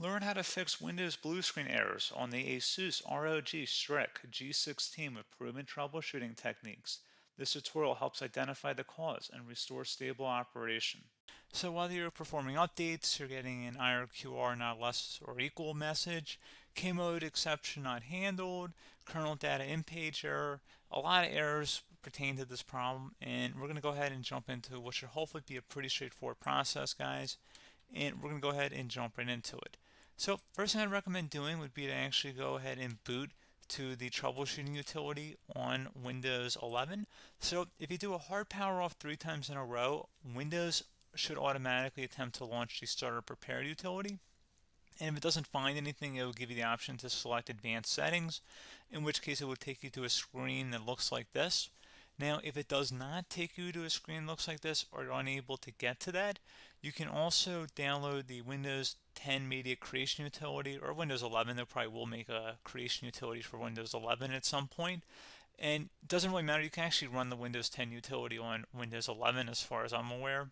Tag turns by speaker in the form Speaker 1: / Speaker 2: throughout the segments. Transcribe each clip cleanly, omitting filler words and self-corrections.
Speaker 1: Learn how to fix Windows blue screen errors on the ASUS ROG Strix G16 with proven troubleshooting techniques. This tutorial helps identify the cause and restore stable operation. So whether you're performing updates, you're getting an IRQR not less or equal message, K-mode exception not handled, kernel data in-page error, a lot of errors pertain to this problem, and we're going to go ahead and jump into what should hopefully be a pretty straightforward process, guys. And we're going to go ahead and jump right into it. So first thing I'd recommend doing would be to actually go ahead and boot to the troubleshooting utility on Windows 11. So if you do a hard power off 3 times in a row, Windows should automatically attempt to launch the starter prepare utility. And if it doesn't find anything, it will give you the option to select advanced settings, in which case it will take you to a screen that looks like this. Now, if it does not take you to a screen that looks like this, or you're unable to get to that, you can also download the Windows 10 Media Creation Utility, or Windows 11. They probably will make a creation utility for Windows 11 at some point. And it doesn't really matter. You can actually run the Windows 10 utility on Windows 11 as far as I'm aware.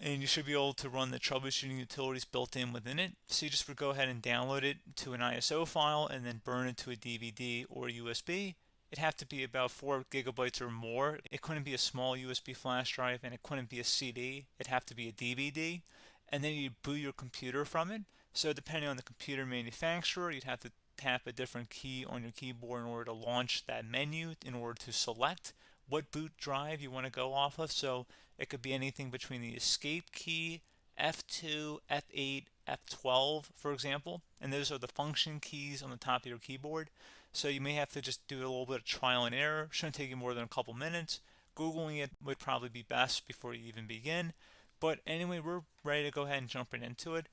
Speaker 1: And you should be able to run the troubleshooting utilities built in within it. So you just would go ahead and download it to an ISO file and then burn it to a DVD or USB. It'd have to be about 4 gigabytes or more. It couldn't be a small USB flash drive, and it couldn't be a CD. It'd have to be a DVD. And then you boot your computer from it. So depending on the computer manufacturer, you'd have to tap a different key on your keyboard in order to launch that menu, in order to select what boot drive you want to go off of. So it could be anything between the escape key, F2, F8, F12, for example. And those are the function keys on the top of your keyboard. So you may have to just do a little bit of trial and error. Shouldn't take you more than a couple minutes. Googling it would probably be best before you even begin. But anyway, we're ready to go ahead and jump right into it.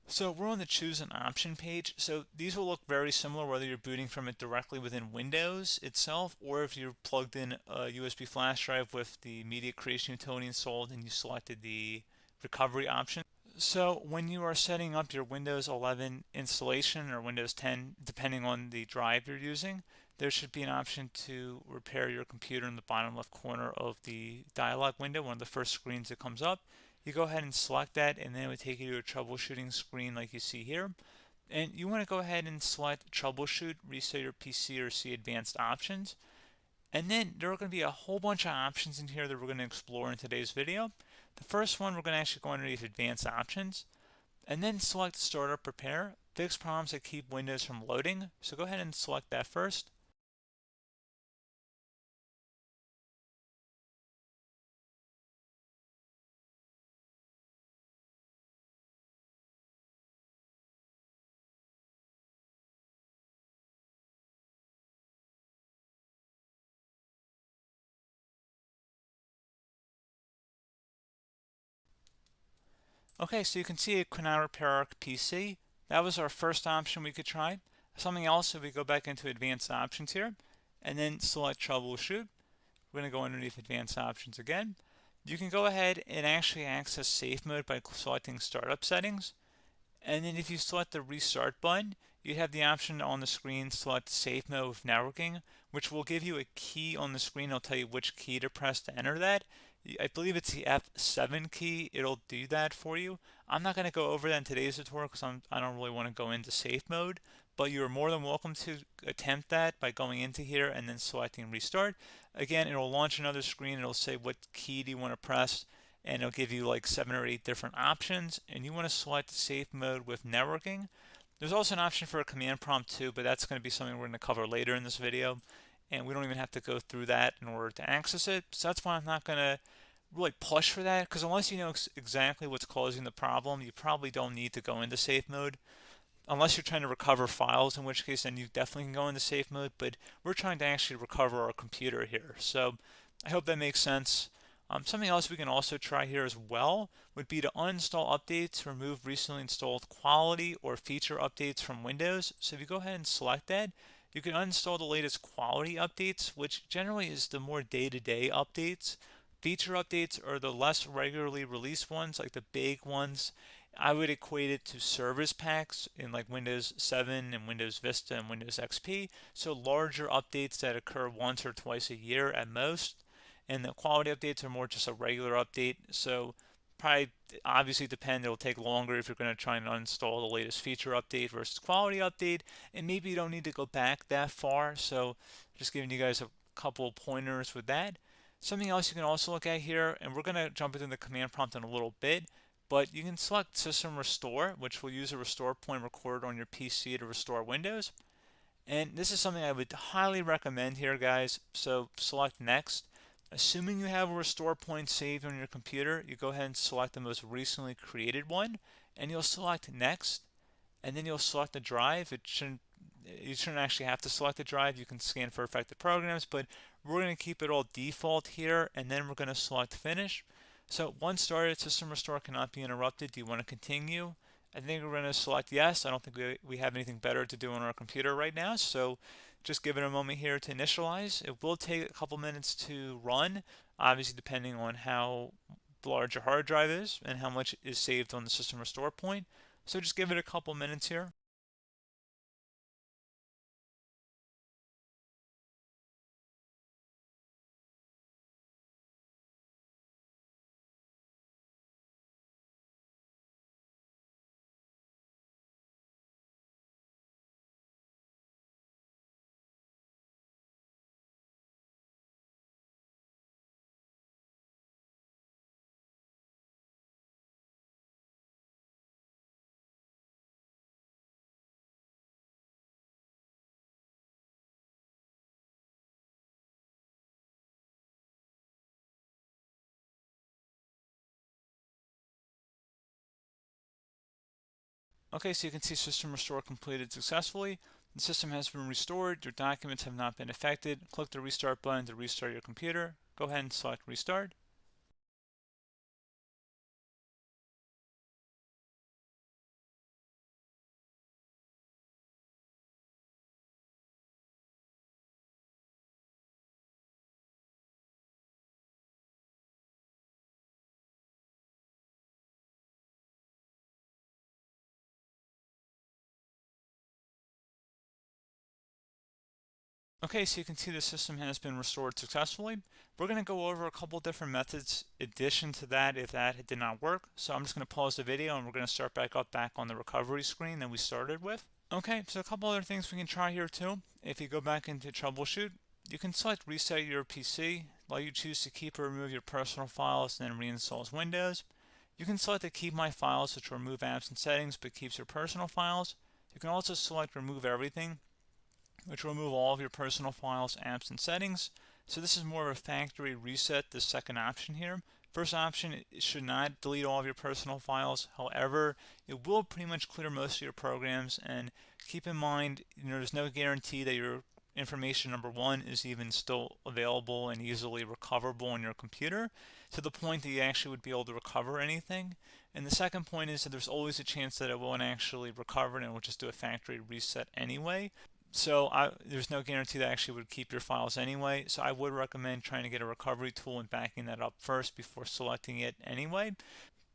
Speaker 1: So we're on the choose an option page. So these will look very similar whether you're booting from it directly within Windows itself, or if you're plugged in a USB flash drive with the media creation utility installed and you selected the recovery option. So when you are setting up your Windows 11 installation or Windows 10, depending on the drive you're using, there should be an option to repair your computer in the bottom left corner of the dialog window, one of the first screens that comes up. You go ahead and select that, and then it would take you to a troubleshooting screen like you see here. And you want to go ahead and select troubleshoot, reset your PC, or see advanced options. And then there are going to be a whole bunch of options in here that we're going to explore in today's video. The first one, we're going to actually go underneath advanced options and then select startup prepare, fix problems that keep Windows from loading. So go ahead and select that first. Okay, so you can see it could not repair our PC. That was our first option we could try. Something else, if we go back into advanced options here and then select troubleshoot, we're going to go underneath advanced options again. You can go ahead and actually access safe mode by selecting startup settings. And then if you select the restart button, you have the option on the screen select safe mode with networking, which will give you a key on the screen. It'll tell you which key to press to enter that. I believe it's the F7 key. It'll do that for you. I'm not going to go over that in today's tutorial because I don't really want to go into safe mode, but you're more than welcome to attempt that by going into here and then selecting restart. Again, it'll launch another screen. It'll say what key do you want to press, and it'll give you like 7 or 8 different options, and you want to select safe mode with networking. There's also an option for a command prompt too, but that's going to be something we're going to cover later in this video, and we don't even have to go through that in order to access it. So that's why I'm not going to really push for that, because unless you know exactly what's causing the problem, you probably don't need to go into safe mode. Unless you're trying to recover files, in which case then you definitely can go into safe mode, but we're trying to actually recover our computer here. So I hope that makes sense. Something else we can also try here as well would be to uninstall updates, remove recently installed quality or feature updates from Windows. So if you go ahead and select that, you can uninstall the latest quality updates, which generally is the more day-to-day updates. Feature updates are the less regularly released ones, like the big ones. I would equate it to service packs in like Windows 7 and Windows Vista and Windows XP. So larger updates that occur once or twice a year at most. And the quality updates are more just a regular update. So probably obviously depend. It'll take longer if you're going to try and uninstall the latest feature update versus quality update, and maybe you don't need to go back that far. So just giving you guys a couple of pointers with that. Something else you can also look at here, and we're going to jump into the command prompt in a little bit, but you can select System Restore, which will use a restore point recorded on your PC to restore Windows. And this is something I would highly recommend here, guys. So select Next. Assuming you have a restore point saved on your computer, you go ahead and select the most recently created one, and you'll select Next, and then you'll select the drive. You shouldn't actually have to select the drive. You can scan for affected programs, but we're going to keep it all default here, and then we're going to select Finish. So once started, System Restore cannot be interrupted. Do you want to continue? I think we're going to select yes. I don't think we have anything better to do on our computer right now, so just give it a moment here to initialize. It will take a couple minutes to run, obviously depending on how large your hard drive is and how much is saved on the System Restore point. So just give it a couple minutes here. Okay, so you can see System Restore completed successfully. The system has been restored. Your documents have not been affected. Click the Restart button to restart your computer. Go ahead and select Restart. Okay, so you can see the system has been restored successfully. We're going to go over a couple different methods in addition to that if that did not work. So I'm just going to pause the video and we're going to start back on the recovery screen that we started with. Okay, so a couple other things we can try here too. If you go back into Troubleshoot, you can select Reset Your PC, let you choose to keep or remove your personal files and then reinstalls Windows. You can select to keep my files, which will remove apps and settings but keeps your personal files. You can also select Remove Everything, which will remove all of your personal files, apps, and settings. So this is more of a factory reset, the second option here. First option, it should not delete all of your personal files. However, it will pretty much clear most of your programs. And keep in mind, there's no guarantee that your information, number one, is even still available and easily recoverable on your computer to the point that you actually would be able to recover anything. And the second point is that there's always a chance that it won't actually recover and it will just do a factory reset anyway. So there's no guarantee that actually would keep your files anyway. So I would recommend trying to get a recovery tool and backing that up first before selecting it anyway.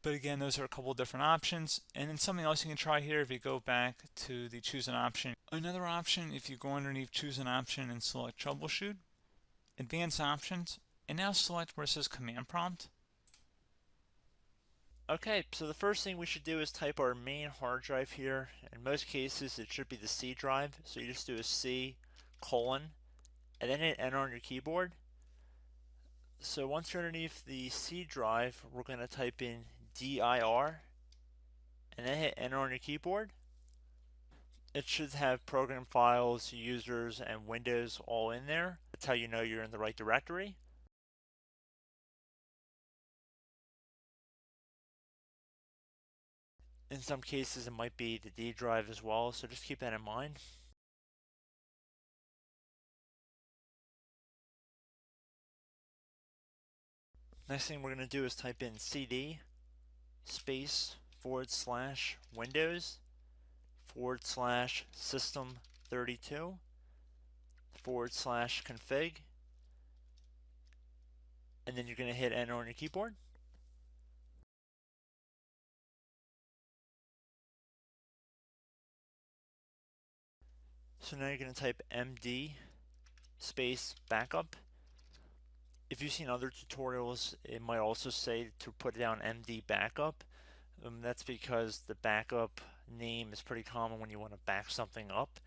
Speaker 1: But again, those are a couple of different options. And then something else you can try here if you go back to the choose an option. Another option, if you go underneath choose an option and select troubleshoot, advanced options, and now select where it says command prompt.
Speaker 2: Okay, so the first thing we should do is type our main hard drive here. In most cases, it should be the C drive. So you just do a C colon and then hit enter on your keyboard. So once you're underneath the C drive, we're going to type in dir and then hit enter on your keyboard. It should have program files, users, and Windows all in there. That's how you know you're in the right directory. In some cases, it might be the D drive as well, so just keep that in mind. Next thing we're going to do is type in cd space / Windows / system 32 / config, and then you're going to hit enter on your keyboard. So now you're going to type md space backup. If you've seen other tutorials, it might also say to put down MD backup. That's because the backup name is pretty common when you want to back something up.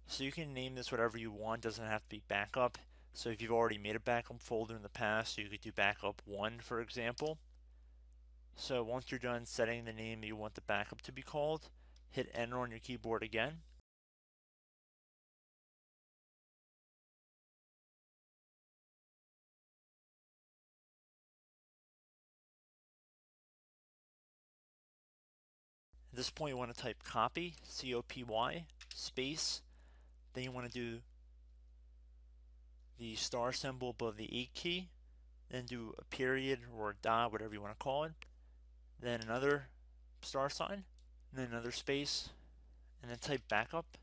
Speaker 2: So you can name this whatever you want, doesn't have to be backup. So if you've already made a backup folder in the past, you could do backup 1, for example. So once you're done setting the name you want the backup to be called, hit enter on your keyboard again. At this point you want to type copy, C-O-P-Y, space, then you want to do the star symbol above the 8 key, then do a period or a dot, whatever you want to call it, then another star sign, and then another space, and then type backup,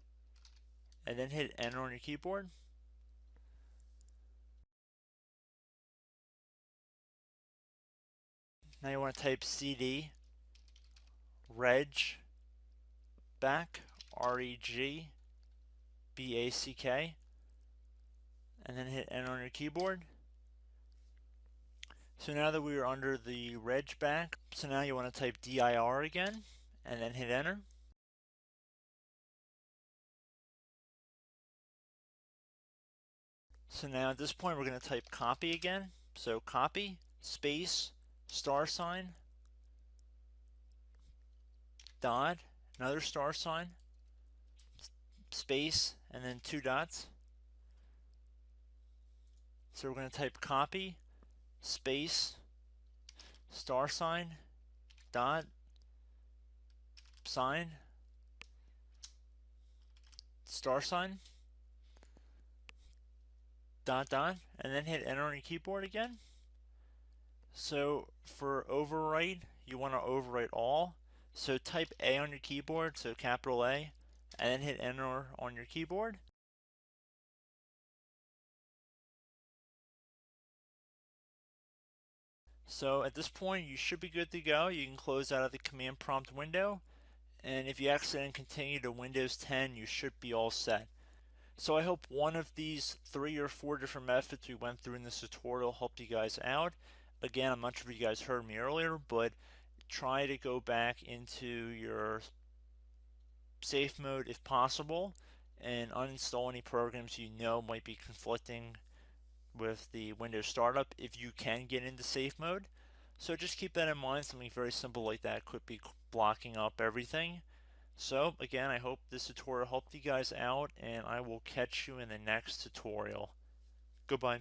Speaker 2: and then hit enter on your keyboard. Now you want to type CD reg back, REG BACK, and then hit enter on your keyboard. So now that we are under the reg back, so now you want to type DIR again, and then hit enter. So now at this point we're going to type copy again. So copy, space, star sign, dot, another star sign, space, and then 2 dots. So we're going to type copy, space, star sign, dot, sign, star sign, dot, dot, and then hit enter on your keyboard again. So for overwrite, you want to overwrite all. So type A on your keyboard, so capital A, and then hit enter on your keyboard. So at this point, you should be good to go. You can close out of the command prompt window. And if you accidentally continue to Windows 10, you should be all set. So I hope one of these 3 or 4 different methods we went through in this tutorial helped you guys out. Again, I'm not sure if you guys heard me earlier, but try to go back into your safe mode if possible and uninstall any programs you know might be conflicting with the Windows startup if you can get into safe mode. So just keep that in mind. Something very simple like that could be blocking up everything. So again, I hope this tutorial helped you guys out, and I will catch you in the next tutorial. Goodbye.